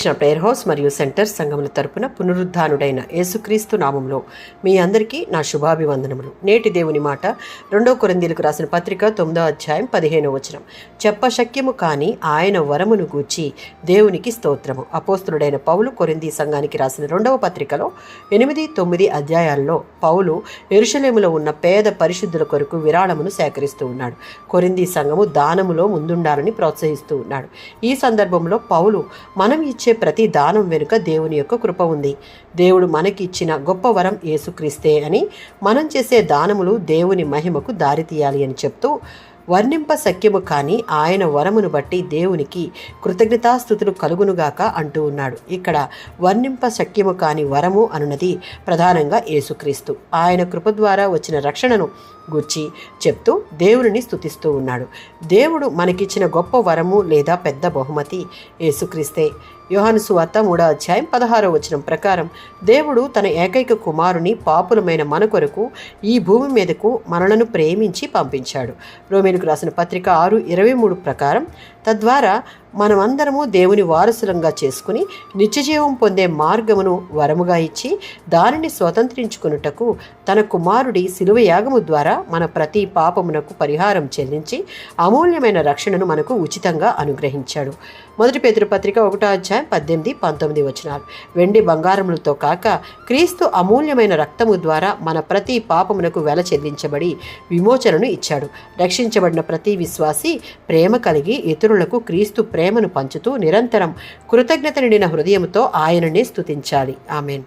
Prayer house మరియు centre సంఘముల తరపున పునరుద్ధానుడైన యేసుక్రీస్తు నామంలో మీ అందరికీ నా శుభాభివందనములు. నేటి దేవుని మాట 2 కొరింథీయులకు రాసిన పత్రిక 9వ అధ్యాయం 15వ వచనం. చెప్పశక్యము కాని ఆయన వరమును గూర్చి దేవునికి స్తోత్రము. అపోస్తులుడైన పౌలు కొరింథీ సంఘానికి రాసిన 2వ పత్రికలో 8, 9 అధ్యాయాల్లో పౌలు యెరూషలేములో ఉన్న పేద పరిశుద్ధుల కొరకు విరాళమును సేకరిస్తూ ఉన్నాడు. కొరింథీ సంఘము దానములో ముందుండాలని ప్రోత్సహిస్తూ ఉన్నాడు. ఈ సందర్భంలో పౌలు మనం ఇచ్చే ప్రతి దానం వెనుక దేవుని యొక్క కృప ఉంది. దేవుడు మనకి ఇచ్చిన గొప్ప వరం యేసుక్రీస్తే అని, మనం చేసే దానములు దేవుని మహిమకు దారితీయాలి అని చెప్తూ, వర్ణింప శక్యము కాని ఆయన వరమును బట్టి దేవునికి కృతజ్ఞతాస్తుతులు కలుగునుగాక అంటూ ఉన్నాడు. ఇక్కడ వర్ణింప శక్యము కాని వరము అనున్నది ప్రధానంగా యేసుక్రీస్తు, ఆయన కృప ద్వారా వచ్చిన రక్షణను గూర్చి చెప్తూ దేవుని స్తుతిస్తూ ఉన్నాడు. దేవుడు మనకిచ్చిన గొప్ప వరము లేదా పెద్ద బహుమతి యేసుక్రీస్తే. యోహాను సువార్త 3వ అధ్యాయం 16వ వచనం ప్రకారం దేవుడు తన ఏకైక కుమారుని పాపులమైన మన కొరకు ఈ భూమి మీదకు మనలను ప్రేమించి పంపించాడు. రోమీయులకు రాసిన పత్రిక 6:23 ప్రకారం తద్వారా మనమందరము దేవుని వారసులంగా చేసుకుని నిత్యజీవం పొందే మార్గమును వరముగా ఇచ్చి దానిని స్వతంత్రించుకున్నటకు తన కుమారుడి శిలువ యాగము ద్వారా మన ప్రతి పాపమునకు పరిహారం చెల్లించి అమూల్యమైన రక్షణను మనకు ఉచితంగా అనుగ్రహించాడు. 1 పేతురు పత్రిక 1వ అధ్యాయం 18, 19 వచనాలు. వెండి బంగారములతో కాక క్రీస్తు అమూల్యమైన రక్తము ద్వారా మన ప్రతి పాపమునకు వెల చెల్లించబడి విమోచనను ఇచ్చాడు. రక్షించబడిన ప్రతి విశ్వాసి ప్రేమ కలిగి ఇతరులకు క్రీస్తు ప్రేమను పంచుతూ నిరంతరం కృతజ్ఞత నిండిన హృదయంతో ఆయననే స్తుతించాలి. ఆమేన్.